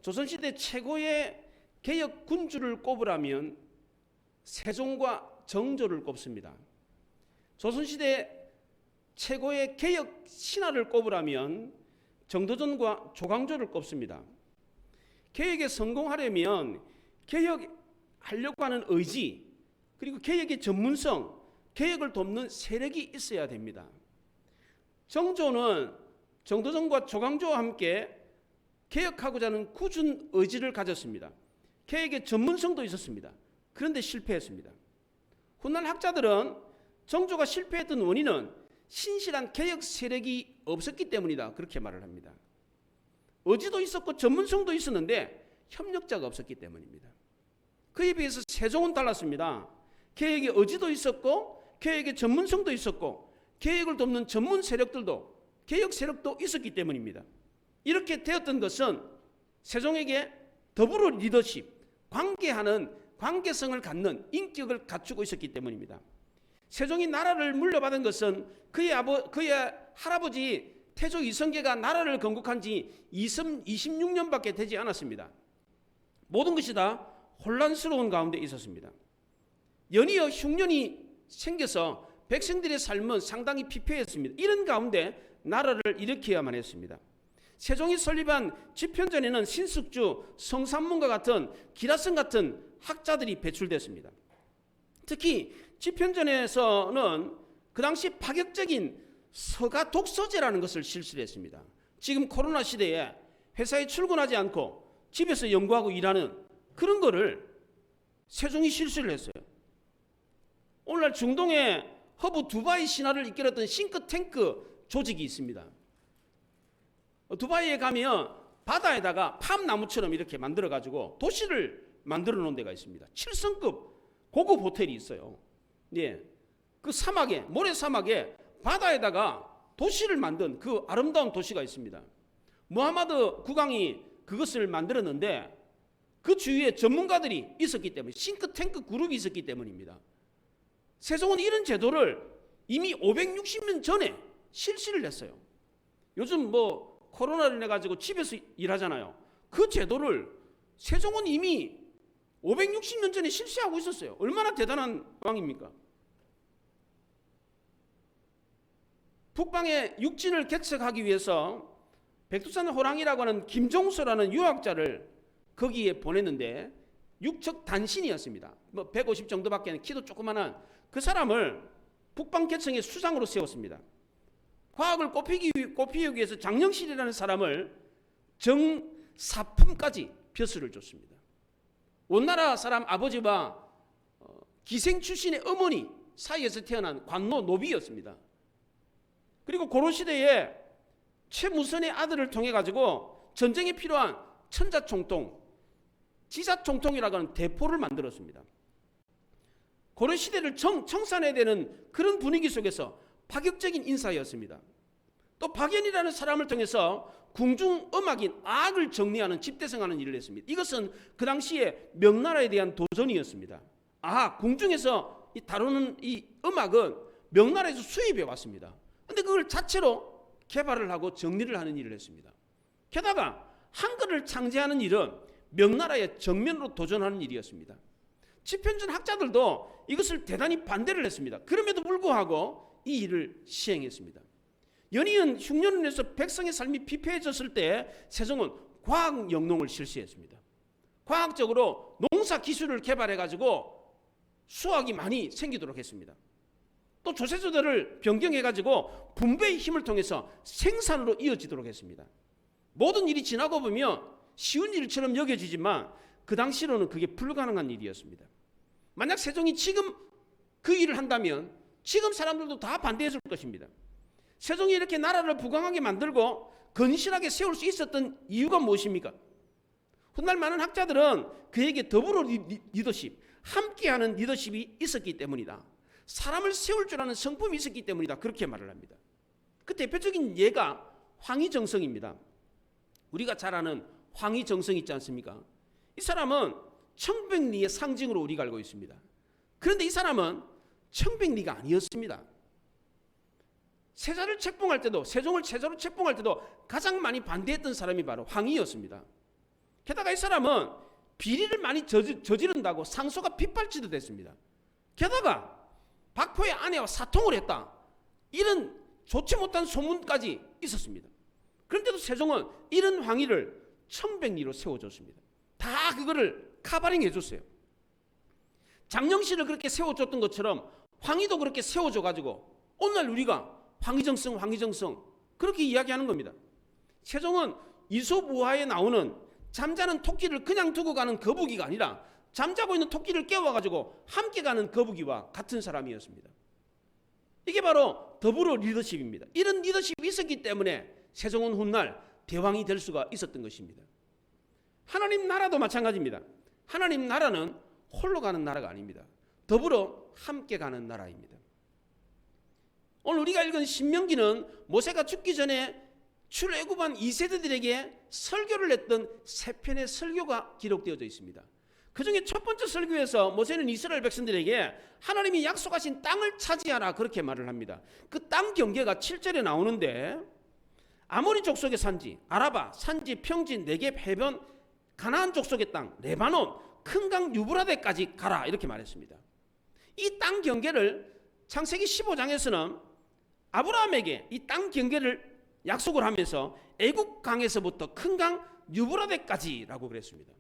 조선시대 최고의 개혁 군주를 꼽으라면 세종과 정조를 꼽습니다. 조선시대 최고의 개혁 신하를 꼽으라면 정도전과 조광조를 꼽습니다. 개혁에 성공하려면 개혁하려고 하는 의지, 그리고 개혁의 전문성, 개혁을 돕는 세력이 있어야 됩니다. 정조는 정도전과 조광조와 함께 개혁하고자 하는 굳은 의지를 가졌습니다. 개혁의 전문성도 있었습니다. 그런데 실패했습니다. 훗날 학자들은 정조가 실패했던 원인은 신실한 개혁 세력이 없었기 때문이다, 그렇게 말을 합니다. 의지도 있었고 전문성도 있었는데 협력자가 없었기 때문입니다. 그에 비해서 세종은 달랐습니다. 개혁의 의지도 있었고 개혁의 전문성도 있었고 개혁을 돕는 전문 세력들도, 개혁 세력도 있었기 때문입니다. 이렇게 되었던 것은 세종에게 더불어 리더십, 관계하는 관계성을 갖는 인격을 갖추고 있었기 때문입니다. 세종이 나라를 물려받은 것은 그의 할아버지 태조 이성계가 나라를 건국한 지 26년밖에 되지 않았습니다. 모든 것이 다 혼란스러운 가운데 있었습니다. 연이어 흉년이 생겨서 백성들의 삶은 상당히 피폐했습니다. 이런 가운데 나라를 일으켜야만 했습니다. 세종이 설립한 집현전에는 신숙주, 성삼문과 같은 기라성 같은 학자들이 배출됐습니다. 특히 집현전에서는 그 당시 파격적인 서가 독서제라는 것을 실시를 했습니다. 지금 코로나 시대에 회사에 출근하지 않고 집에서 연구하고 일하는 그런 거를 세종이 실시를 했어요. 오늘날 중동의 허브 두바이 신화를 이끌었던 싱크탱크 조직이 있습니다. 두바이에 가면 바다에다가 팜나무처럼 이렇게 만들어가지고 도시를 만들어 놓은 데가 있습니다. 7성급 고급 호텔이 있어요. 예, 그 사막에, 모래 사막에 바다에다가 도시를 만든 그 아름다운 도시가 있습니다. 무하마드 국왕이 그것을 만들었는데 그 주위에 전문가들이 있었기 때문에, 싱크탱크 그룹이 있었기 때문입니다. 세종은 이런 제도를 이미 560년 전에 실시를 했어요. 요즘 뭐 코로나를 인해 가지고 집에서 일하잖아요. 그 제도를 세종은 이미 560년 전에 실시하고 있었어요. 얼마나 대단한 왕입니까? 북방의 육진을 개척하기 위해서 백두산 호랑이라고 하는 김종서라는 유학자를 거기에 보냈는데 육척 단신이었습니다. 뭐 150 정도밖에 키도 조그만한 그 사람을 북방 개척의 수장으로 세웠습니다. 과학을 꼽히기 위해서 장영실이라는 사람을 정사품까지 벼슬을 줬습니다. 원나라 사람 아버지와 기생 출신의 어머니 사이에서 태어난 관노 노비였습니다. 그리고 고려 시대에 최무선의 아들을 통해 가지고 전쟁에 필요한 천자총통, 지사총통이라고 하는 대포를 만들었습니다. 고려 시대를 청산해야 되는 그런 분위기 속에서 파격적인 인사였습니다. 또 박연이라는 사람을 통해서 궁중음악인 악을 정리하는 집대성하는 일을 했습니다. 이것은 그 당시에 명나라에 대한 도전이었습니다. 궁중에서 다루는 이 음악은 명나라에서 수입해 왔습니다. 그런데 그걸 자체로 개발을 하고 정리를 하는 일을 했습니다. 게다가 한글을 창제하는 일은 명나라의 정면으로 도전하는 일이었습니다. 집현전 학자들도 이것을 대단히 반대를 했습니다. 그럼에도 불구하고 이 일을 시행했습니다. 연이은 흉년에서 백성의 삶이 피폐해졌을 때 세종은 과학 영농을 실시했습니다. 과학적으로 농사 기술을 개발해가지고 수확이 많이 생기도록 했습니다. 또 조세조대를 변경해가지고 분배의 힘을 통해서 생산으로 이어지도록 했습니다. 모든 일이 지나고 보면 쉬운 일처럼 여겨지지만 그 당시로는 그게 불가능한 일이었습니다. 만약 세종이 지금 그 일을 한다면 지금 사람들도 다 반대했을 것입니다. 세종이 이렇게 나라를 부강하게 만들고 건실하게 세울 수 있었던 이유가 무엇입니까? 훗날 많은 학자들은 그에게 더불어 리더십, 함께하는 리더십이 있었기 때문이다. 사람을 세울 줄 아는 성품이 있었기 때문이다. 그렇게 말을 합니다. 그 대표적인 예가 황희정성입니다. 우리가 잘 아는 황희정성 있지 않습니까? 이 사람은 청백리의 상징으로 우리가 알고 있습니다. 그런데 이 사람은 청백리가 아니었습니다. 세자를 책봉할 때도, 세종을 세자로 책봉할 때도 가장 많이 반대했던 사람이 바로 황희였습니다. 게다가 이 사람은 비리를 많이 저지른다고 상소가 빗발치도 됐습니다. 게다가 박포의 아내와 사통을 했다, 이런 좋지 못한 소문까지 있었습니다. 그런데도 세종은 이런 황희를 청백리로 세워줬습니다. 다 그거를 카바링 해줬어요. 장영실을 그렇게 세워줬던 것처럼 황희도 그렇게 세워줘가지고 오늘날 우리가 황희정성 그렇게 이야기하는 겁니다. 세종은 이솝우화에 나오는 잠자는 토끼를 그냥 두고 가는 거북이가 아니라 잠자고 있는 토끼를 깨워가지고 함께 가는 거북이와 같은 사람이었습니다. 이게 바로 더불어 리더십입니다. 이런 리더십이 있었기 때문에 세종은 훗날 대왕이 될 수가 있었던 것입니다. 하나님 나라도 마찬가지입니다. 하나님 나라는 홀로 가는 나라가 아닙니다. 더불어 함께 가는 나라입니다. 오늘 우리가 읽은 신명기는 모세가 죽기 전에 출애굽한 2세대들에게 설교를 했던 세 편의 설교가 기록되어져 있습니다. 그 중에 첫 번째 설교에서 모세는 이스라엘 백성들에게 하나님이 약속하신 땅을 차지하라 그렇게 말을 합니다. 그 땅 경계가 7절에 나오는데 아모리 족속의 산지, 아라바, 산지, 평지, 네겝, 해변, 가나안 족속의 땅, 레바논, 큰 강 유브라데까지 가라 이렇게 말했습니다. 이 땅 경계를 창세기 15장에서는 아브라함에게 이 땅 경계를 약속을 하면서 애국 강에서부터 큰 강 유브라데까지라고 그랬습니다.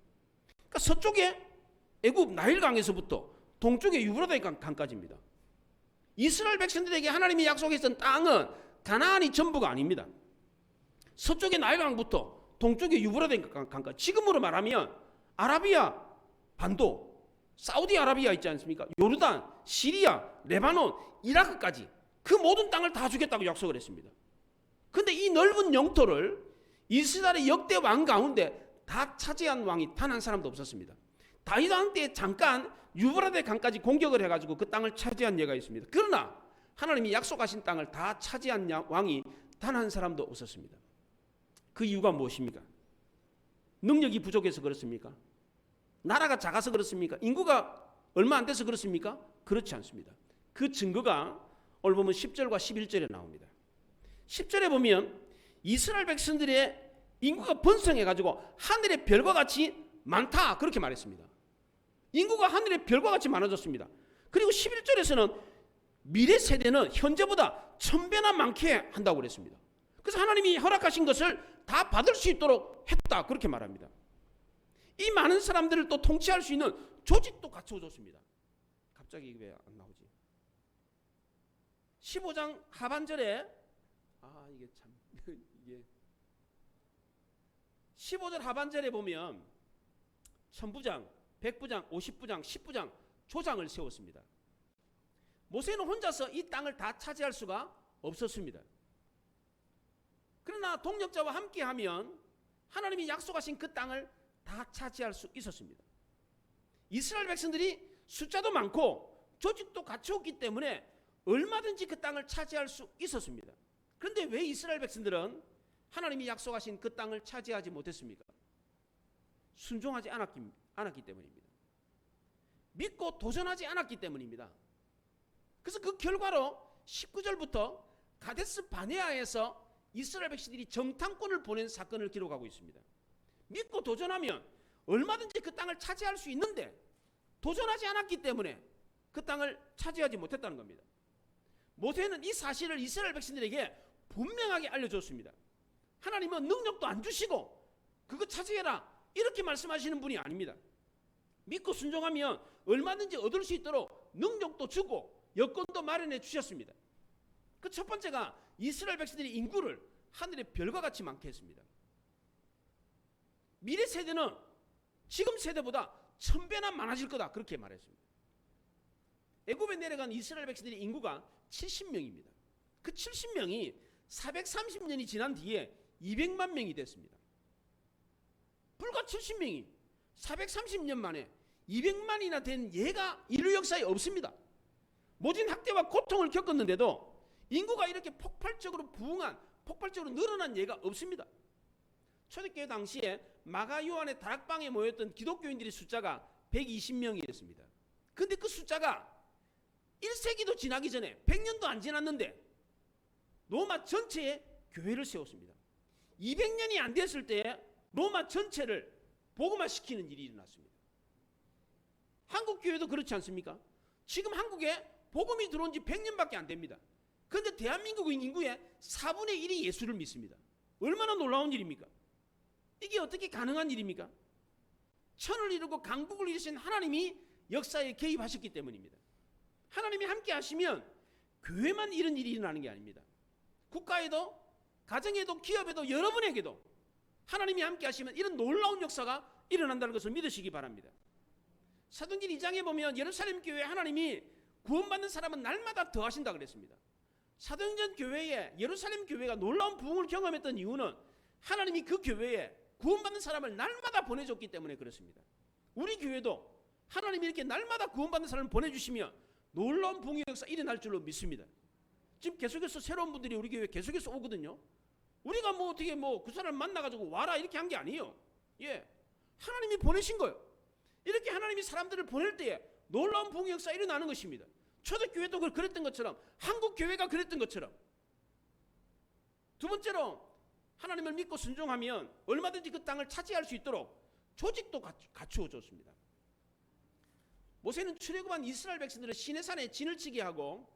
그러니까 서쪽에 애굽 나일 강에서부터 동쪽에 유브라데 강까지입니다. 이스라엘 백성들에게 하나님이 약속했던 땅은 가나안이 전부가 아닙니다. 서쪽의 나일 강부터 동쪽의 유브라데 강까지, 지금으로 말하면 아라비아 반도, 사우디아라비아 있지 않습니까? 요르단, 시리아, 레바논, 이라크까지 그 모든 땅을 다 주겠다고 약속을 했습니다. 그런데 이 넓은 영토를 이스라엘의 역대 왕 가운데 다 차지한 왕이 단 한 사람도 없었습니다. 다윗 왕 때 잠깐 유브라데 강까지 공격을 해가지고 그 땅을 차지한 예가 있습니다. 그러나 하나님이 약속하신 땅을 다 차지한 왕이 단 한 사람도 없었습니다. 그 이유가 무엇입니까? 능력이 부족해서 그렇습니까? 나라가 작아서 그렇습니까? 인구가 얼마 안 돼서 그렇습니까? 그렇지 않습니다. 그 증거가 오늘 보면 10절과 11절에 나옵니다. 10절에 보면 이스라엘 백성들의 인구가 번성해가지고 하늘의 별과 같이 많다 그렇게 말했습니다. 인구가 하늘의 별과 같이 많아졌습니다. 그리고 11절에서는 미래 세대는 현재보다 1000배나 많게 한다고 그랬습니다. 그래서 하나님이 허락하신 것을 다 받을 수 있도록 했다 그렇게 말합니다. 이 많은 사람들을 또 통치할 수 있는 조직도 갖춰줬습니다. 갑자기 왜 안 나오지? 15장 하반절에 이게 참 이게 15절 하반절에 보면 천부장, 백부장, 50부장, 10부장 조장을 세웠습니다. 모세는 혼자서 이 땅을 다 차지할 수가 없었습니다. 그러나 동력자와 함께하면 하나님이 약속하신 그 땅을 다 차지할 수 있었습니다. 이스라엘 백성들이 숫자도 많고 조직도 갖추었기 때문에 얼마든지 그 땅을 차지할 수 있었습니다. 그런데 왜 이스라엘 백성들은 하나님이 약속하신 그 땅을 차지하지 못했습니까? 순종하지 않았기 때문입니다. 믿고 도전하지 않았기 때문입니다. 그래서 그 결과로 19절부터 가데스 바네아에서 이스라엘 백성들이 정탐꾼을 보낸 사건을 기록하고 있습니다. 믿고 도전하면 얼마든지 그 땅을 차지할 수 있는데 도전하지 않았기 때문에 그 땅을 차지하지 못했다는 겁니다. 모세는 이 사실을 이스라엘 백성들에게 분명하게 알려줬습니다. 하나님은 능력도 안 주시고 그거 차지해라 이렇게 말씀하시는 분이 아닙니다. 믿고 순종하면 얼마든지 얻을 수 있도록 능력도 주고 여건도 마련해 주셨습니다. 그 첫 번째가 이스라엘 백성들이 인구를 하늘의 별과 같이 많게 했습니다. 미래 세대는 지금 세대보다 1000배나 많아질 거다 그렇게 말했습니다. 애굽에 내려간 이스라엘 백성들의 인구가 70명입니다. 그 70명이 430년이 지난 뒤에 200만 명이 됐습니다. 불과 70명이 430년 만에 200만이나 된 예가 인류 역사에 없습니다. 모진 학대와 고통을 겪었는데도 인구가 이렇게 폭발적으로 늘어난 예가 없습니다. 초대교회 당시에 마가 요한의 다락방에 모였던 기독교인들의 숫자가 120명이었습니다. 그런데 그 숫자가 1세기도 지나기 전에 100년도 안 지났는데 로마 전체에 교회를 세웠습니다. 200년이 안 됐을 때 로마 전체를 복음화시키는 일이 일어났습니다. 한국 교회도 그렇지 않습니까? 지금 한국에 복음이 들어온 지 100년밖에 안 됩니다. 그런데 대한민국 인구의 4분의 1이 예수를 믿습니다. 얼마나 놀라운 일입니까? 이게 어떻게 가능한 일입니까? 천을 이루고 강국을 이루신 하나님이 역사에 개입하셨기 때문입니다. 하나님이 함께 하시면 교회만 이런 일이 일어나는 게 아닙니다. 국가에도, 가정에도, 기업에도, 여러분에게도 하나님이 함께 하시면 이런 놀라운 역사가 일어난다는 것을 믿으시기 바랍니다. 사도행전 2장에 보면 예루살렘 교회에 하나님이 구원받는 사람은 날마다 더하신다 그랬습니다. 사도행전 교회에, 예루살렘 교회가 놀라운 부흥을 경험했던 이유는 하나님이 그 교회에 구원받는 사람을 날마다 보내줬기 때문에 그렇습니다. 우리 교회도 하나님이 이렇게 날마다 구원받는 사람을 보내주시면 놀라운 부흥의 역사 일어날 줄로 믿습니다. 지금 계속해서 새로운 분들이 우리 교회에 계속해서 오거든요. 우리가 뭐 어떻게 뭐 그 사람 만나가지고 와라 이렇게 한 게 아니에요. 예, 하나님이 보내신 거예요. 이렇게 하나님이 사람들을 보낼 때에 놀라운 부흥의 역사 일어나는 것입니다. 초대교회도 그랬던 것처럼, 한국 교회가 그랬던 것처럼. 두 번째로 하나님을 믿고 순종하면 얼마든지 그 땅을 차지할 수 있도록 조직도 갖추어 줬습니다. 모세는 출애굽한 이스라엘 백성들을 시내산에 진을 치게 하고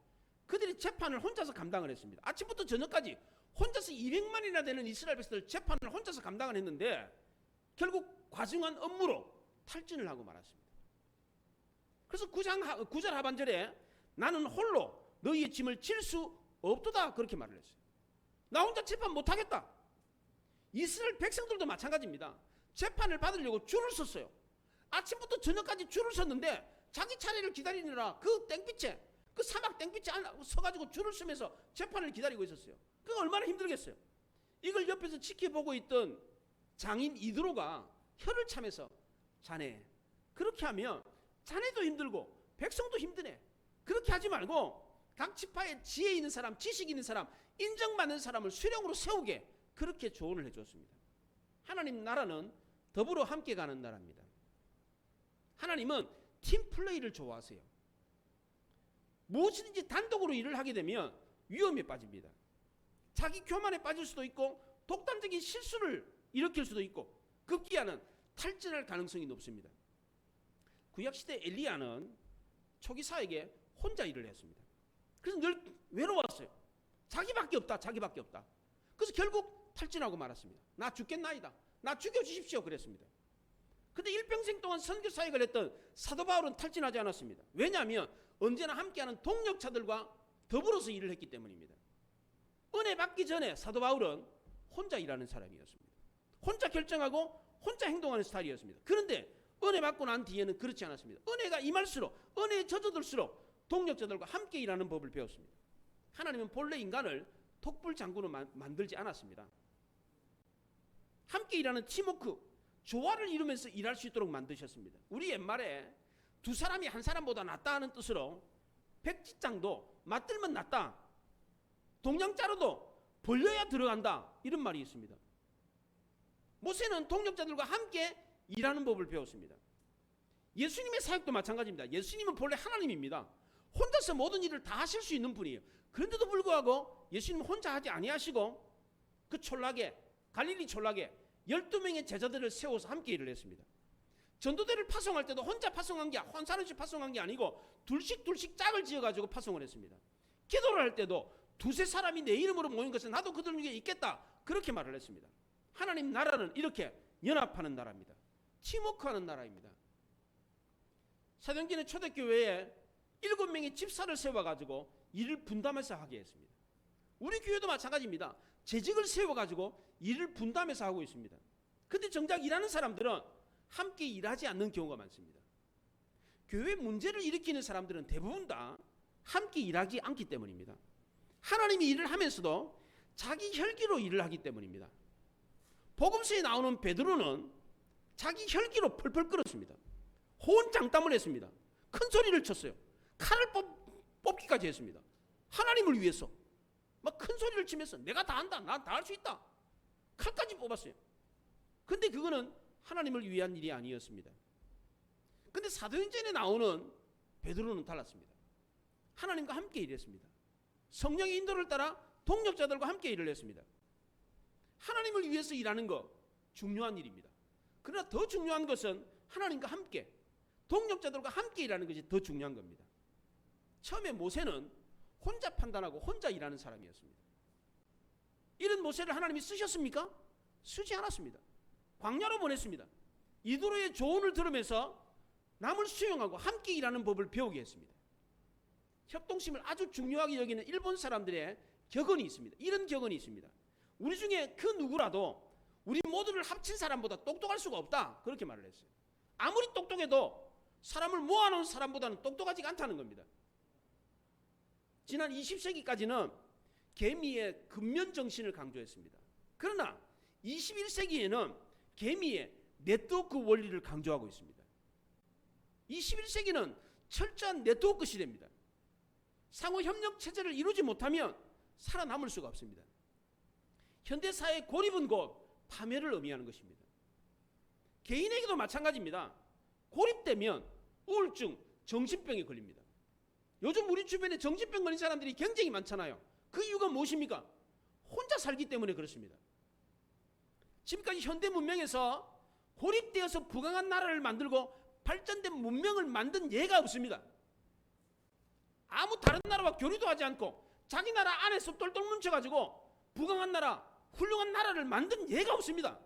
그들이 재판을 혼자서 감당을 했습니다. 아침부터 저녁까지 혼자서 200만이나 되는 이스라엘 백성들 재판을 혼자서 감당을 했는데 결국 과중한 업무로 탈진을 하고 말았습니다. 그래서 9절 하반절에 나는 홀로 너희의 짐을 질 수 없도다 그렇게 말을 했어요. 나 혼자 재판 못하겠다. 이스라엘 백성들도 마찬가지입니다. 재판을 받으려고 줄을 섰어요. 아침부터 저녁까지 줄을 섰는데 자기 차례를 기다리느라 그 땡빛에, 그 사막 땡빛에 서가지고 줄을 서면서 재판을 기다리고 있었어요. 그거 얼마나 힘들겠어요. 이걸 옆에서 지켜보고 있던 장인 이드로가 혀를 차면서 자네 그렇게 하면 자네도 힘들고 백성도 힘드네. 그렇게 하지 말고 각 지파에 지혜 있는 사람, 지식 있는 사람, 인정받는 사람을 수령으로 세우게 그렇게 조언을 해줬습니다. 하나님 나라는 더불어 함께 가는 나라입니다. 하나님은 팀플레이를 좋아하세요. 무엇이든지 단독으로 일을 하게 되면 위험에 빠집니다. 자기 교만에 빠질 수도 있고 독단적인 실수를 일으킬 수도 있고 급기야는 탈진할 가능성이 높습니다. 구약시대 엘리야는 초기 사역에 혼자 일을 했습니다. 그래서 늘 외로웠어요. 자기밖에 없다. 그래서 결국 탈진하고 말았습니다. 나 죽겠나이다. 나 죽여주십시오 그랬습니다. 근데 일평생 동안 선교 사역을 했던 사도 바울은 탈진하지 않았습니다. 왜냐하면 언제나 함께하는 동력자들과 더불어서 일을 했기 때문입니다. 은혜 받기 전에 사도 바울은 혼자 일하는 사람이었습니다. 혼자 결정하고 혼자 행동하는 스타일이었습니다. 그런데 은혜 받고 난 뒤에는 그렇지 않았습니다. 은혜가 임할수록, 은혜에 젖어들수록 동력자들과 함께 일하는 법을 배웠습니다. 하나님은 본래 인간을 독불 장군으로 만들지 않았습니다. 함께 일하는 팀워크, 조화를 이루면서 일할 수 있도록 만드셨습니다. 우리 옛말에 두 사람이 한 사람보다 낫다 하는 뜻으로 백지장도 맞들면 낫다, 동양자로도 벌려야 들어간다 이런 말이 있습니다. 모세는 동력자들과 함께 일하는 법을 배웠습니다. 예수님의 사역도 마찬가지입니다. 예수님은 본래 하나님입니다. 혼자서 모든 일을 다 하실 수 있는 분이에요. 그런데도 불구하고 예수님은 혼자 하지 아니하시고 그 촌락에, 갈릴리 촌락에 12명의 제자들을 세워서 함께 일을 했습니다. 전도대를 파송할 때도 혼자 파송한 게, 혼사는씩 파송한 게 아니고 둘씩 짝을 지어가지고 파송을 했습니다. 기도를 할 때도 두세 사람이 내 이름으로 모인 것은 나도 그들 중에 있겠다 그렇게 말을 했습니다. 하나님 나라는 이렇게 연합하는 나라입니다. 팀워크하는 나라입니다. 사도행전의 초대교회에 7명의 집사를 세워가지고 일을 분담해서 하게 했습니다. 우리 교회도 마찬가지입니다. 재직을 세워가지고 일을 분담해서 하고 있습니다. 그런데 정작 일하는 사람들은 함께 일하지 않는 경우가 많습니다. 교회 문제를 일으키는 사람들은 대부분 다 함께 일하지 않기 때문입니다. 하나님이 일을 하면서도 자기 혈기로 일을 하기 때문입니다. 복음서에 나오는 베드로는 자기 혈기로 펄펄 끓었습니다. 호언장담을 했습니다. 큰 소리를 쳤어요. 칼을 뽑기까지 했습니다. 하나님을 위해서 막 큰 소리를 치면서 내가 다 한다, 난 다 할 수 있다, 칼까지 뽑았어요. 근데 그거는 하나님을 위한 일이 아니었습니다. 근데 사도행전에 나오는 베드로는 달랐습니다. 하나님과 함께 일했습니다. 성령의 인도를 따라 동력자들과 함께 일을 했습니다. 하나님을 위해서 일하는 거 중요한 일입니다. 그러나 더 중요한 것은 하나님과 함께, 동역자들과 함께 일하는 것이 더 중요한 겁니다. 처음에 모세는 혼자 판단하고 혼자 일하는 사람이었습니다. 이런 모세를 하나님이 쓰셨습니까? 쓰지 않았습니다. 광야로 보냈습니다. 이도로의 조언을 들으면서 남을 수용하고 함께 일하는 법을 배우게 했습니다. 협동심을 아주 중요하게 여기는 일본 사람들의 격언이 있습니다. 이런 격언이 있습니다. 우리 중에 그 누구라도 우리 모두를 합친 사람보다 똑똑할 수가 없다, 그렇게 말을 했어요. 아무리 똑똑해도 사람을 모아놓은 사람보다는 똑똑하지 않다는 겁니다. 지난 20세기까지는 개미의 근면정신을 강조했습니다. 그러나 21세기에는 개미의 네트워크 원리를 강조하고 있습니다. 21세기는 철저한 네트워크 시대입니다. 상호협력 체제를 이루지 못하면 살아남을 수가 없습니다. 현대사회의 고립은 곧 파멸을 의미하는 것입니다. 개인에게도 마찬가지입니다. 고립되면 우울증, 정신병에 걸립니다. 요즘 우리 주변에 정신병 걸린 사람들이 굉장히 많잖아요. 그 이유가 무엇입니까? 혼자 살기 때문에 그렇습니다. 지금까지 현대 문명에서 고립되어서 부강한 나라를 만들고 발전된 문명을 만든 예가 없습니다. 아무 다른 나라와 교류도 하지 않고 자기 나라 안에서 똘똘 뭉쳐가지고 부강한 나라, 훌륭한 나라를 만든 예가 없습니다.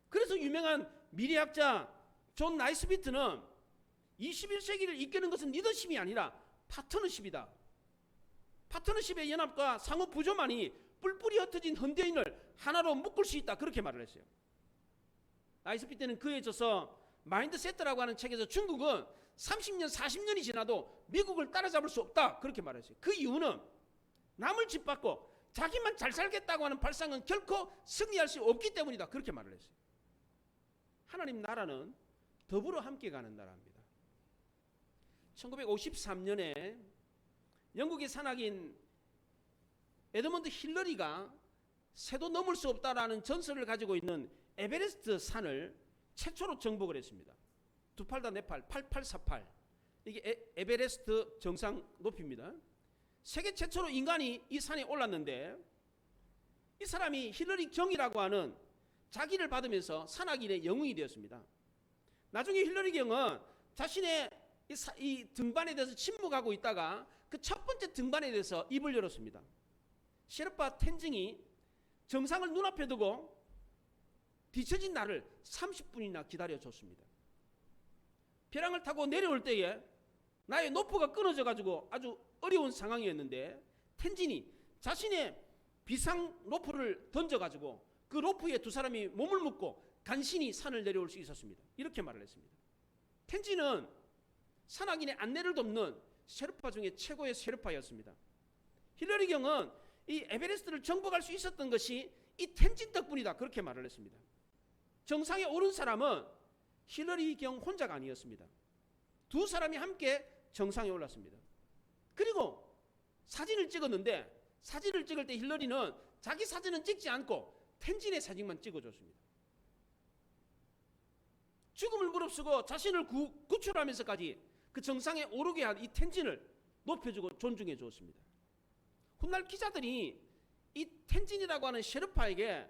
그래서 유명한 미래학자 존 나이스비트는 21세기를 이끄는 것은 리더십이 아니라 파트너십이다. 파트너십의 연합과 상호 부조만이 뿔뿔이 흩어진 현대인을 하나로 묶을 수 있다, 그렇게 말을 했어요. 나이스비트는 그에 져서 마인드세트라고 하는 책에서 중국은 30년, 40년이 지나도 미국을 따라잡을 수 없다, 그렇게 말했어요. 그 이유는 남을 짓밟고 자기만 잘 살겠다고 하는 발상은 결코 승리할 수 없기 때문이다, 그렇게 말을 했어요. 하나님 나라는 더불어 함께 가는 나라입니다. 1953년에 영국의 산악인 에드먼드 힐러리가 새도 넘을 수 없다라는 전설을 가지고 있는 에베레스트 산을 최초로 정복을 했습니다. 두 팔 다 네 팔, 8848. 이게 에베레스트 정상 높이입니다. 세계 최초로 인간이 이 산에 올랐는데 이 사람이 힐러리 경이라고 하는 자기를 받으면서 산악인의 영웅이 되었습니다. 나중에 힐러리 경은 자신의 이 등반에 대해서 침묵하고 있다가 그 첫 번째 등반에 대해서 입을 열었습니다. 셰르파 텐징이 정상을 눈앞에 두고 뒤처진 나를 30분이나 기다려줬습니다. 벼랑을 타고 내려올 때에 나의 노프가 끊어져 가지고 아주 어려운 상황이었는데 텐진이 자신의 비상 로프를 던져 가지고 그 로프에 두 사람이 몸을 묶고 간신히 산을 내려올 수 있었습니다. 이렇게 말을 했습니다. 텐진은 산악인의 안내를 돕는 셰르파 중에 최고의 셰르파였습니다. 힐러리 경은 이 에베레스트를 정복할 수 있었던 것이 이 텐진 덕분이다, 그렇게 말을 했습니다. 정상에 오른 사람은 힐러리 경 혼자가 아니었습니다. 두 사람이 함께 정상에 올랐습니다. 그리고 사진을 찍었는데 사진을 찍을 때 힐러리는 자기 사진은 찍지 않고 텐진의 사진만 찍어줬습니다. 죽음을 무릅쓰고 자신을 구출하면서까지 그 정상에 오르게 한 이 텐진을 높여주고 존중해 주었습니다. 훗날 기자들이 이 텐진이라고 하는 셰르파에게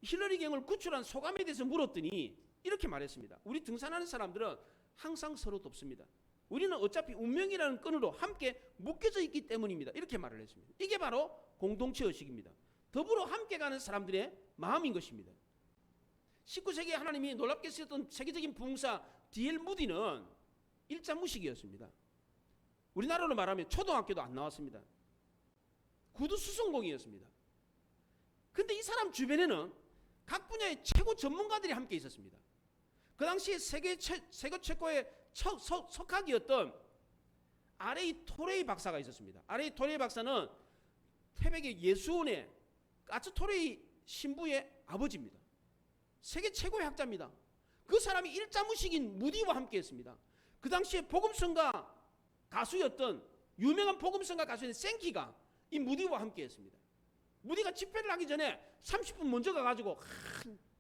힐러리 경을 구출한 소감에 대해서 물었더니 이렇게 말했습니다. 우리 등산하는 사람들은 항상 서로 돕습니다. 우리는 어차피 운명이라는 끈으로 함께 묶여져 있기 때문입니다. 이렇게 말을 했습니다. 이게 바로 공동체 의식입니다. 더불어 함께 가는 사람들의 마음인 것입니다. 19세기에 하나님이 놀랍게 쓰였던 세계적인 부흥사 D.L. 무디는 일자무식이었습니다. 우리나라로 말하면 초등학교도 안 나왔습니다. 구두 수성공이었습니다. 근데 이 사람 주변에는 각 분야의 최고 전문가들이 함께 있었습니다. 그 당시에 세계 최고의 석학이었던 R.A. 토레이 박사가 있었습니다. R.A. 토레이 박사는 태백의 예수원의 까츠토레이 신부의 아버지입니다. 세계 최고의 학자입니다. 그 사람이 일자무식인 무디와 함께 했습니다. 그 당시에 복음성가 가수였던 유명한 복음성가 가수인 생키가 이 무디와 함께 했습니다. 무디가 집회를 하기 전에 30분 먼저 가가지고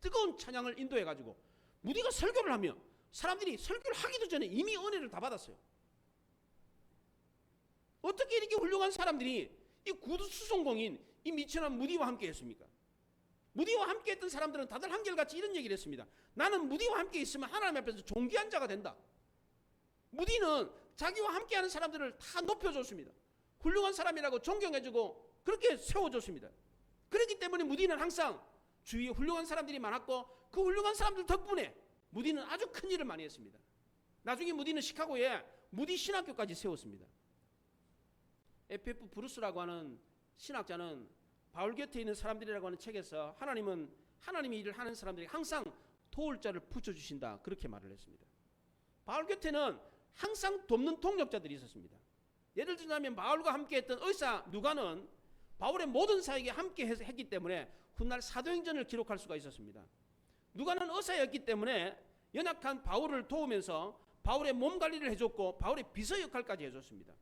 뜨거운 찬양을 인도해가지고 무디가 설교를 하면 사람들이 설교를 하기도 전에 이미 은혜를 다 받았어요. 어떻게 이렇게 훌륭한 사람들이 이 구두 수송공인 이 미천한 무디와 함께 했습니까? 무디와 함께 했던 사람들은 다들 한결같이 이런 얘기를 했습니다. 나는 무디와 함께 있으면 하나님 앞에서 존귀한 자가 된다. 무디는 자기와 함께하는 사람들을 다 높여줬습니다. 훌륭한 사람이라고 존경해주고 그렇게 세워줬습니다. 그렇기 때문에 무디는 항상 주위에 훌륭한 사람들이 많았고 그 훌륭한 사람들 덕분에 무디는 아주 큰 일을 많이 했습니다. 나중에 무디는 시카고에 무디 신학교까지 세웠습니다. F.F. 브루스라고 하는 신학자는 바울 곁에 있는 사람들이라고 하는 책에서 하나님이 일을 하는 사람들에게 항상 도울 자를 붙여주신다 그렇게 말을 했습니다. 바울 곁에는 항상 돕는 동력자들이 있었습니다. 예를 들자면 바울과 함께 했던 의사 누가는 바울의 모든 사역에 함께 했기 때문에 훗날 사도행전을 기록할 수가 있었습니다. 누가는 의사였기 때문에 연약한 바울을 도우면서 바울의 몸 관리를 해줬고 바울의 비서 역할까지 해줬습니다.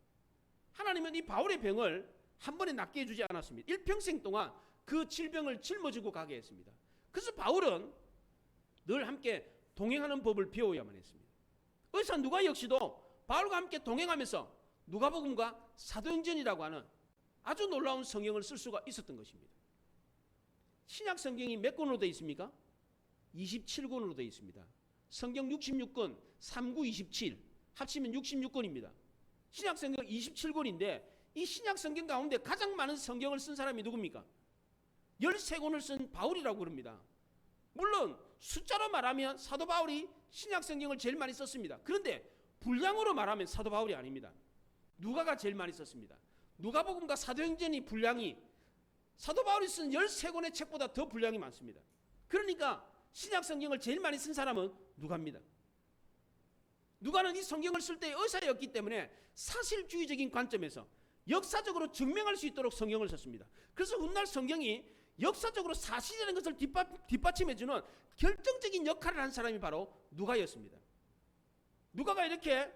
하나님은 이 바울의 병을 한 번에 낫게 해주지 않았습니다. 일평생 동안 그 질병을 짊어지고 가게 했습니다. 그래서 바울은 늘 함께 동행하는 법을 배워야만 했습니다. 의사 누가 역시도 바울과 함께 동행하면서 누가복음과 사도행전이라고 하는 아주 놀라운 성경을 쓸 수가 있었던 것입니다. 신약 성경이 몇 권으로 되어 있습니까? 27권으로 되어 있습니다. 성경 66권, 39, 27 합치면 66권입니다. 신약 성경 27권인데 이 신약 성경 가운데 가장 많은 성경을 쓴 사람이 누굽니까? 13권을 쓴 바울이라고 그럽니다. 물론 숫자로 말하면 사도 바울이 신약 성경을 제일 많이 썼습니다. 그런데 분량으로 말하면 사도 바울이 아닙니다. 누가가 제일 많이 썼습니다. 누가복음과 사도행전이 분량이 사도 바울이 쓴 13권의 책보다 더 분량이 많습니다. 그러니까 신약 성경을 제일 많이 쓴 사람은 누가입니다. 누가는 이 성경을 쓸 때 의사였기 때문에 사실주의적인 관점에서 역사적으로 증명할 수 있도록 성경을 썼습니다. 그래서 훗날 성경이 역사적으로 사실이라는 것을 뒷받침해주는 결정적인 역할을 한 사람이 바로 누가였습니다. 누가가 이렇게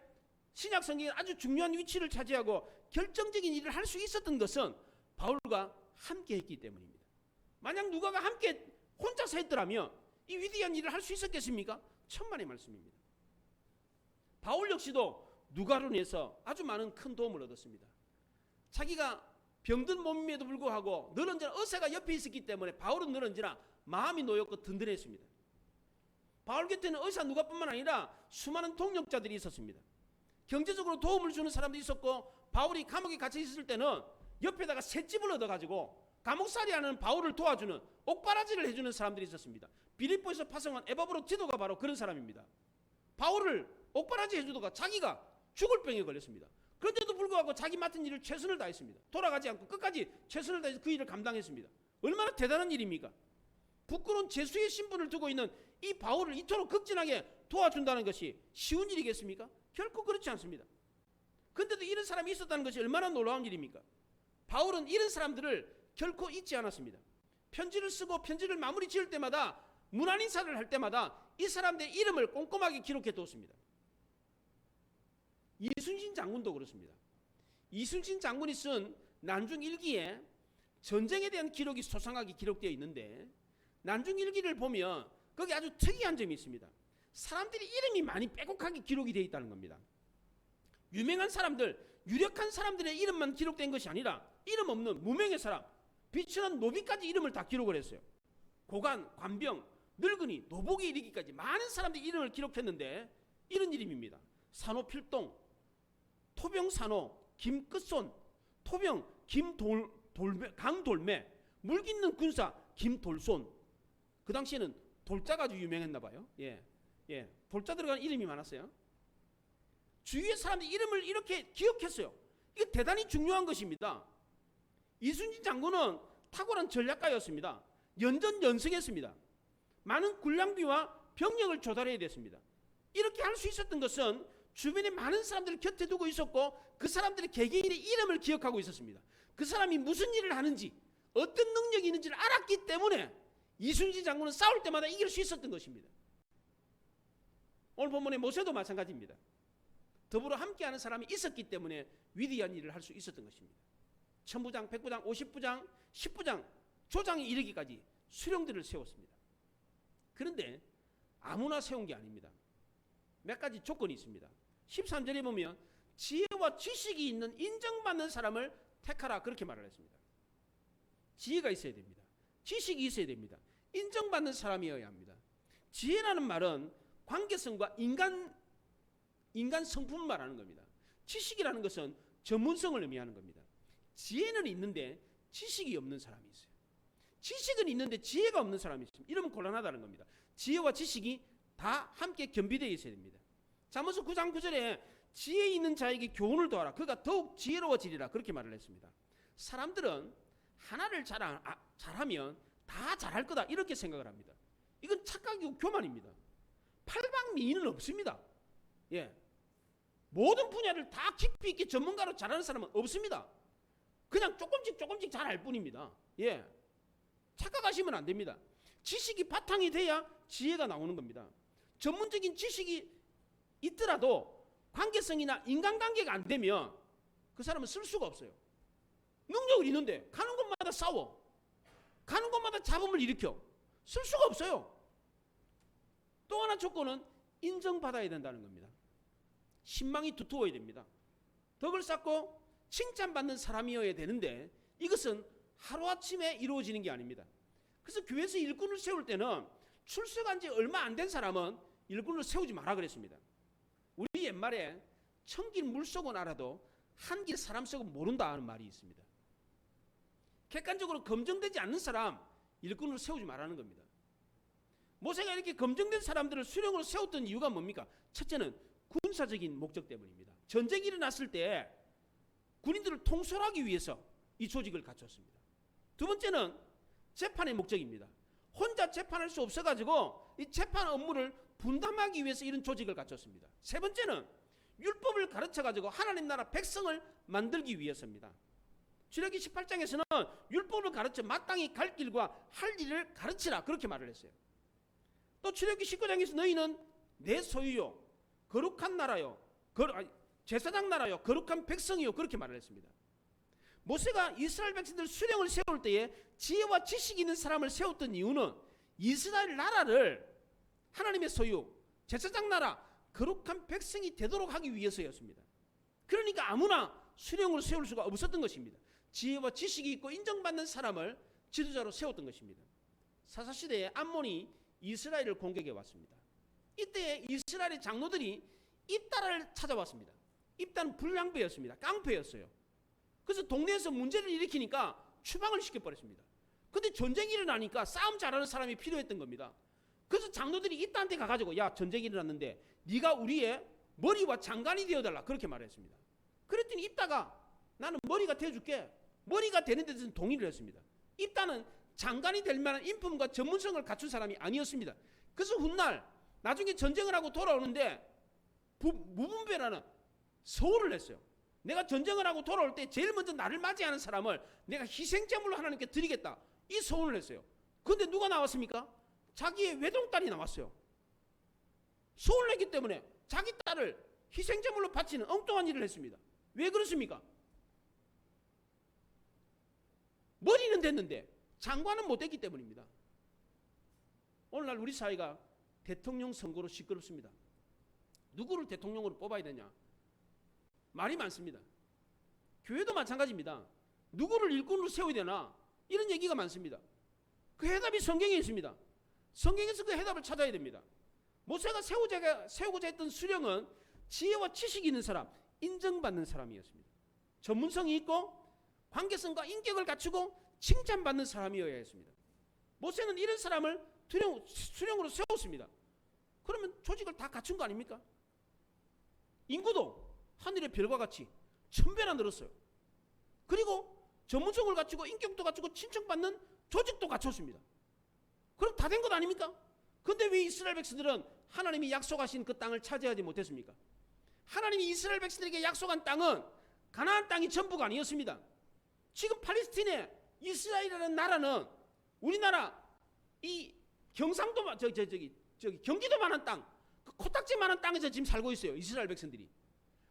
신약 성경에 아주 중요한 위치를 차지하고 결정적인 일을 할 수 있었던 것은 바울과 함께 했기 때문입니다. 만약 누가가 함께 혼자서 했더라면 이 위대한 일을 할 수 있었겠습니까? 천만의 말씀입니다. 바울 역시도 누가로 인해서 아주 많은 큰 도움을 얻었습니다. 자기가 병든 몸임에도 불구하고 늘 언제나 의사가 옆에 있었기 때문에 바울은 늘 언제나 마음이 놓였고 든든했습니다. 바울 곁에는 의사 누가뿐만 아니라 수많은 동력자들이 있었습니다. 경제적으로 도움을 주는 사람도 있었고 바울이 감옥에 갇혀 있을 때는 옆에다가 셋집을 얻어가지고 감옥살이하는 바울을 도와주는 옥바라지를 해주는 사람들이 있었습니다. 빌립보에서 파송한 에바브로티도가 바로 그런 사람입니다. 바울을 옥바라지 해주다가 자기가 죽을 병에 걸렸습니다. 그런데도 불구하고 자기 맡은 일을 최선을 다했습니다. 돌아가지 않고 끝까지 최선을 다해서 그 일을 감당했습니다. 얼마나 대단한 일입니까? 부끄러운 죄수의 신분을 두고 있는 이 바울을 이토록 극진하게 도와준다는 것이 쉬운 일이겠습니까? 결코 그렇지 않습니다. 그런데도 이런 사람이 있었다는 것이 얼마나 놀라운 일입니까? 바울은 이런 사람들을 결코 잊지 않았습니다. 편지를 쓰고 편지를 마무리 지을 때마다 문안 인사를 할 때마다 이 사람들의 이름을 꼼꼼하게 기록해 두었습니다. 이순신 장군도 그렇습니다. 이순신 장군이 쓴 난중일기에 전쟁에 대한 기록이 소상하게 기록되어 있는데 난중일기를 보면 거기 아주 특이한 점이 있습니다. 사람들이 이름이 많이 빼곡하게 기록이 되어 있다는 겁니다. 유명한 사람들, 유력한 사람들의 이름만 기록된 것이 아니라 이름 없는 무명의 사람, 비천한 노비까지 이름을 다 기록을 했어요. 고관, 관병, 늙은이, 노복에 이르기까지 많은 사람들이 이름을 기록했는데 이런 이름입니다. 산호필동, 토병산호, 김끝손, 토병, 강돌매, 물깃는 군사, 김돌손. 그 당시에는 돌자가 아주 유명했나 봐요. 돌자 들어간 이름이 많았어요. 주위의 사람들이 이름을 이렇게 기억했어요. 이게 대단히 중요한 것입니다. 이순신 장군은 탁월한 전략가였습니다. 연전연승했습니다. 많은 군량비와 병력을 조달해야 됐습니다. 이렇게 할 수 있었던 것은 주변에 많은 사람들을 곁에 두고 있었고 그 사람들의 개개인의 이름을 기억하고 있었습니다. 그 사람이 무슨 일을 하는지 어떤 능력이 있는지를 알았기 때문에 이순신 장군은 싸울 때마다 이길 수 있었던 것입니다. 오늘 본문의 모세도 마찬가지입니다. 더불어 함께하는 사람이 있었기 때문에 위대한 일을 할 수 있었던 것입니다. 1000부장, 100부장, 50부장, 10부장, 조장에 이르기까지 수령들을 세웠습니다. 그런데 아무나 세운 게 아닙니다. 몇 가지 조건이 있습니다. 13절에 보면 지혜와 지식이 있는 인정받는 사람을 택하라 그렇게 말을 했습니다. 지혜가 있어야 됩니다. 지식이 있어야 됩니다. 인정받는 사람이어야 합니다. 지혜라는 말은 관계성과 인간 성품을 말하는 겁니다. 지식이라는 것은 전문성을 의미하는 겁니다. 지혜는 있는데 지식이 없는 사람이 있어요. 지식은 있는데 지혜가 없는 사람이 있습니다. 이러면 곤란하다는 겁니다. 지혜와 지식이 다 함께 겸비되어 있어야 됩니다. 잠언서 9장 9절에 지혜 있는 자에게 교훈을 도하라. 그가 더욱 지혜로워지리라. 그렇게 말을 했습니다. 사람들은 하나를 잘하면 다 잘할 거다 이렇게 생각을 합니다. 이건 착각이고 교만입니다. 팔방미인은 없습니다. 예, 모든 분야를 다 깊이 있게 전문가로 잘하는 사람은 없습니다. 그냥 조금씩 잘할 뿐입니다. 예, 착각하시면 안 됩니다. 지식이 바탕이 돼야 지혜가 나오는 겁니다. 전문적인 지식이 있더라도 관계성이나 인간관계가 안 되면 그 사람은 쓸 수가 없어요. 능력은 있는데 가는 곳마다 싸워, 가는 곳마다 잡음을 일으켜 쓸 수가 없어요. 또 하나 조건은 인정받아야 된다는 겁니다. 신망이 두터워야 됩니다. 덕을 쌓고 칭찬받는 사람이어야 되는데 이것은 하루아침에 이루어지는 게 아닙니다. 그래서 교회에서 일꾼을 세울 때는 출석한 지 얼마 안 된 사람은 일꾼을 세우지 마라 그랬습니다. 우리 옛말에 천길 물속은 알아도 한길 사람 속은 모른다 하는 말이 있습니다. 객관적으로 검증되지 않는 사람 일꾼을 세우지 말라는 겁니다. 모세가 이렇게 검증된 사람들을 수령으로 세웠던 이유가 뭡니까? 첫째는 군사적인 목적 때문입니다. 전쟁이 일어났을 때 군인들을 통솔하기 위해서 이 조직을 갖췄습니다. 두 번째는 재판의 목적입니다. 혼자 재판할 수 없어가지고 이 재판 업무를 분담하기 위해서 이런 조직을 갖췄습니다. 세 번째는 율법을 가르쳐가지고 하나님 나라 백성을 만들기 위해서입니다. 출애굽기 18장에서는 율법을 가르쳐 마땅히 갈 길과 할 일을 가르치라 그렇게 말을 했어요. 또 출애굽기 19장에서 너희는 내 소유요 거룩한 나라요 제사장 나라요 거룩한 백성이요 그렇게 말을 했습니다. 모세가 이스라엘 백성들 수령을 세울 때에 지혜와 지식이 있는 사람을 세웠던 이유는 이스라엘 나라를 하나님의 소유 제사장 나라 거룩한 백성이 되도록 하기 위해서였습니다. 그러니까 아무나 수령으로 세울 수가 없었던 것입니다. 지혜와 지식이 있고 인정받는 사람을 지도자로 세웠던 것입니다. 사사시대에 암몬이 이스라엘을 공격해 왔습니다. 이때 이스라엘의 장로들이 입다를 찾아왔습니다. 입다는 불량배였습니다. 깡패였어요. 그래서 동네에서 문제를 일으키니까 추방을 시켜버렸습니다. 근데 전쟁이 일어나니까 싸움 잘하는 사람이 필요했던 겁니다. 그래서 장로들이 입다한테 가가지고 야 전쟁이 일어났는데 네가 우리의 머리와 장관이 되어달라 그렇게 말했습니다. 그랬더니 입다가 나는 머리가 되어줄게. 머리가 되는 데 대해서는 동의를 했습니다. 입다는 장관이 될 만한 인품과 전문성을 갖춘 사람이 아니었습니다. 그래서 훗날 나중에 전쟁을 하고 돌아오는데 무분별하는 서울을 했어요. 내가 전쟁을 하고 돌아올 때 제일 먼저 나를 맞이하는 사람을 내가 희생제물로 하나님께 드리겠다 이 서운을 했어요. 그런데 누가 나왔습니까? 자기의 외동딸이 나왔어요. 서운을 했기 때문에 자기 딸을 희생제물로 바치는 엉뚱한 일을 했습니다. 왜 그렇습니까? 머리는 됐는데 장관은 못됐기 때문입니다. 오늘날 우리 사회가 대통령 선거로 시끄럽습니다. 누구를 대통령으로 뽑아야 되냐? 말이 많습니다. 교회도 마찬가지입니다. 누구를 일꾼으로 세워야 되나? 이런 얘기가 많습니다. 그 해답이 성경에 있습니다. 성경에서 그 해답을 찾아야 됩니다. 모세가 세우고자 했던 수령은 지혜와 지식이 있는 사람, 인정받는 사람이었습니다. 전문성이 있고 관계성과 인격을 갖추고 칭찬받는 사람이어야 했습니다. 모세는 이런 사람을 수령으로 세웠습니다. 그러면 조직을 다 갖춘 거 아닙니까? 인구도 하늘의 별과 같이 1000배나 늘었어요. 그리고 전문성을 갖추고 인격도 갖추고 칭찬받는 조직도 갖췄습니다. 그럼 다 된 것 아닙니까? 그런데 왜 이스라엘 백성들은 하나님이 약속하신 그 땅을 차지하지 못했습니까? 하나님이 이스라엘 백성들에게 약속한 땅은 가나안 땅이 전부가 아니었습니다. 지금 팔레스틴에 이스라엘이라는 나라는 우리나라 이 경상도 경기도만한 땅, 그 코딱지만한 땅에서 지금 살고 있어요. 이스라엘 백성들이.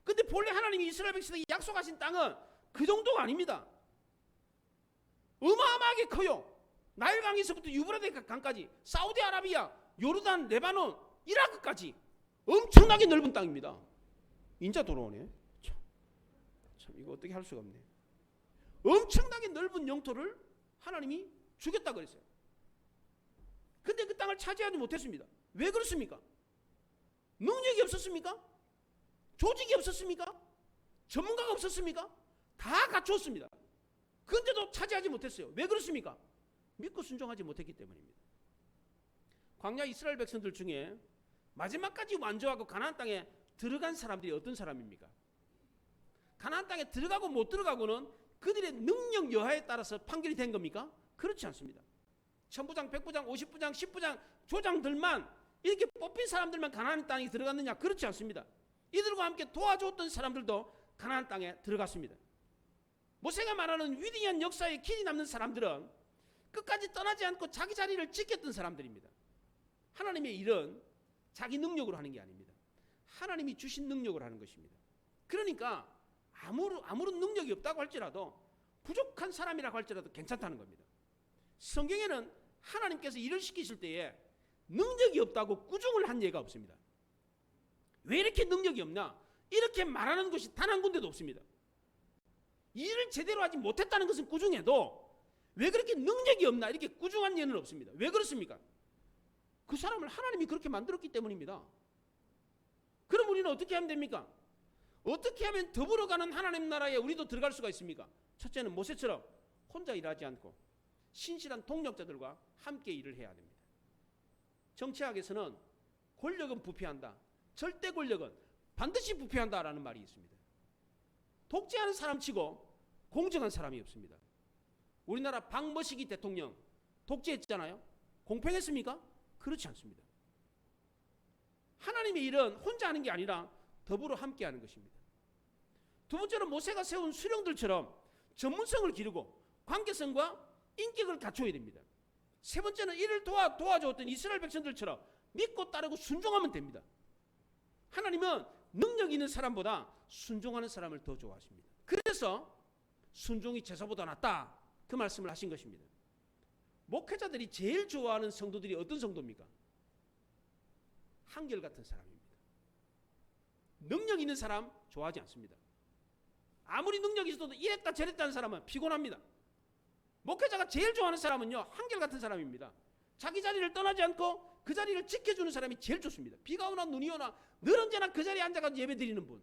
근데 본래 하나님이 이스라엘 백성들에게 약속하신 땅은 그 정도가 아닙니다. 어마어마하게 커요. 나일강에서부터 유브라데 강까지, 사우디아라비아, 요르단, 레바논, 이라크까지 엄청나게 넓은 땅입니다. 인자 돌아오네. 참 이거 어떻게 할 수가 없네. 엄청나게 넓은 영토를 하나님이 주겠다 그랬어요. 근데 그 땅을 차지하지 못했습니다. 왜 그렇습니까? 능력이 없었습니까? 조직이 없었습니까? 전문가가 없었습니까? 다 갖추었습니다. 그런데도 차지하지 못했어요. 왜 그렇습니까? 믿고 순종하지 못했기 때문입니다. 광야 이스라엘 백성들 중에 마지막까지 완주하고 가나안 땅에 들어간 사람들이 어떤 사람입니까? 가나안 땅에 들어가고 못 들어가고는 그들의 능력 여하에 따라서 판결이 된 겁니까? 그렇지 않습니다. 천부장, 백부장, 50부장, 10부장 조장들만 이렇게 뽑힌 사람들만 가나안 땅에 들어갔느냐? 그렇지 않습니다. 이들과 함께 도와줬던 사람들도 가나안 땅에 들어갔습니다. 모세가 말하는 위대한 역사에 길이 남는 사람들은 끝까지 떠나지 않고 자기 자리를 지켰던 사람들입니다. 하나님의 일은 자기 능력으로 하는 게 아닙니다. 하나님이 주신 능력으로 하는 것입니다. 그러니까 아무런 능력이 없다고 할지라도 부족한 사람이라고 할지라도 괜찮다는 겁니다. 성경에는 하나님께서 일을 시키실 때에 능력이 없다고 꾸중을 한 예가 없습니다. 왜 이렇게 능력이 없냐? 이렇게 말하는 것이 단 한 군데도 없습니다. 일을 제대로 하지 못했다는 것은 꾸중해도 왜 그렇게 능력이 없나 이렇게 꾸중한 예는 없습니다. 왜 그렇습니까? 그 사람을 하나님이 그렇게 만들었기 때문입니다. 그럼 우리는 어떻게 하면 됩니까? 어떻게 하면 더불어가는 하나님 나라에 우리도 들어갈 수가 있습니까? 첫째는 모세처럼 혼자 일하지 않고 신실한 동력자들과 함께 일을 해야 됩니다. 정치학에서는 권력은 부패한다. 절대 권력은 반드시 부패한다라는 말이 있습니다. 독재하는 사람치고 공정한 사람이 없습니다. 우리나라 박머시기 대통령 독재했잖아요. 공평했습니까? 그렇지 않습니다. 하나님의 일은 혼자 하는 게 아니라 더불어 함께 하는 것입니다. 두 번째로 모세가 세운 수령들처럼 전문성을 기르고 관계성과 인격을 갖춰야 됩니다. 세 번째는 이를 도와주었던 이스라엘 백성들처럼 믿고 따르고 순종하면 됩니다. 하나님은 능력 있는 사람보다 순종하는 사람을 더 좋아하십니다. 그래서 순종이 제사보다 낫다 그 말씀을 하신 것입니다. 목회자들이 제일 좋아하는 성도들이 어떤 성도입니까? 한결같은 사람입니다. 능력 있는 사람 좋아하지 않습니다. 아무리 능력이 있어도 이랬다 저랬다는 사람은 피곤합니다. 목회자가 제일 좋아하는 사람은요 한결같은 사람입니다. 자기 자리를 떠나지 않고 그 자리를 지켜주는 사람이 제일 좋습니다. 비가 오나 눈이 오나 늘 언제나 그 자리에 앉아서 예배 드리는 분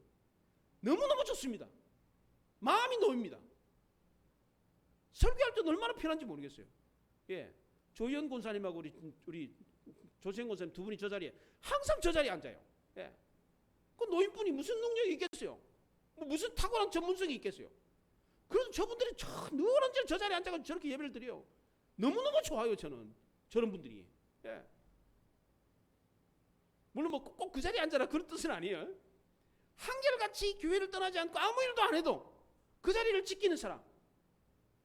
너무너무 좋습니다. 마음이 놓입니다. 설교할 때는 얼마나 편한지 모르겠어요. 예, 조희연 권사님하고 우리 조세현 권사님 두 분이 저 자리에 항상 저 자리에 앉아요. 예, 그 노인분이 무슨 능력이 있겠어요? 무슨 탁월한 전문성이 있겠어요? 그래도 저분들이 늘 언제나 저 자리에 앉아서 저렇게 예배를 드려요. 너무너무 좋아요. 저는 저런 분들이. 예. 물론 뭐 꼭 그 자리에 앉아라 그런 뜻은 아니에요. 한결같이 교회를 떠나지 않고 아무 일도 안 해도 그 자리를 지키는 사람,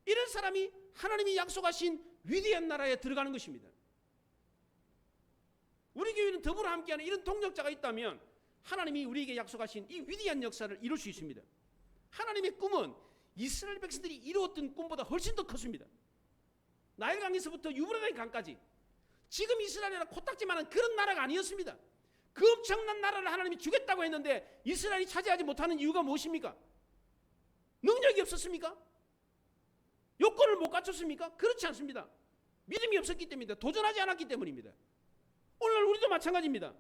이런 사람이 하나님이 약속하신 위대한 나라에 들어가는 것입니다. 우리 교회는 더불어 함께하는 이런 동력자가 있다면 하나님이 우리에게 약속하신 이 위대한 역사를 이룰 수 있습니다. 하나님의 꿈은 이스라엘 백성들이 이루었던 꿈보다 훨씬 더 컸습니다. 나일강에서부터 유브라데 강까지 지금 이스라엘이라 코딱지만한 그런 나라가 아니었습니다. 그 엄청난 나라를 하나님이 주겠다고 했는데 이스라엘이 차지하지 못하는 이유가 무엇입니까? 능력이 없었습니까? 요건을 못 갖췄습니까? 그렇지 않습니다. 믿음이 없었기 때문입니다. 도전하지 않았기 때문입니다. 오늘 우리도 마찬가지입니다.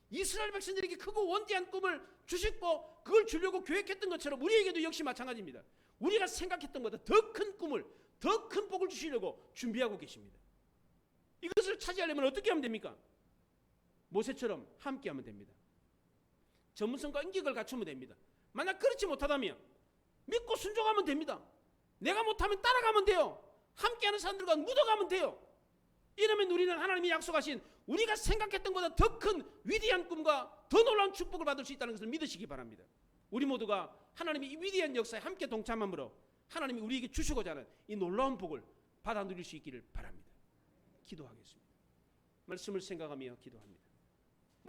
이스라엘 백성들에게 크고 원대한 꿈을 주셨고 그걸 주려고 계획했던 것처럼 우리에게도 역시 마찬가지입니다. 우리가 생각했던 것보다 더 큰 꿈을, 더 큰 복을 주시려고 준비하고 계십니다. 이것을 차지하려면 어떻게 하면 됩니까? 모세처럼 함께하면 됩니다. 전문성과 인격을 갖추면 됩니다. 만약 그렇지 못하다면 믿고 순종하면 됩니다. 내가 못하면 따라가면 돼요. 함께하는 사람들과 묻어가면 돼요. 이러면 우리는 하나님이 약속하신 우리가 생각했던 것보다 더 큰 위대한 꿈과 더 놀라운 축복을 받을 수 있다는 것을 믿으시기 바랍니다. 우리 모두가 하나님의 이 위대한 역사에 함께 동참함으로 하나님이 우리에게 주시고자 하는 이 놀라운 복을 받아 누릴 수 있기를 바랍니다. 기도하겠습니다. 말씀을 생각하며 기도합니다.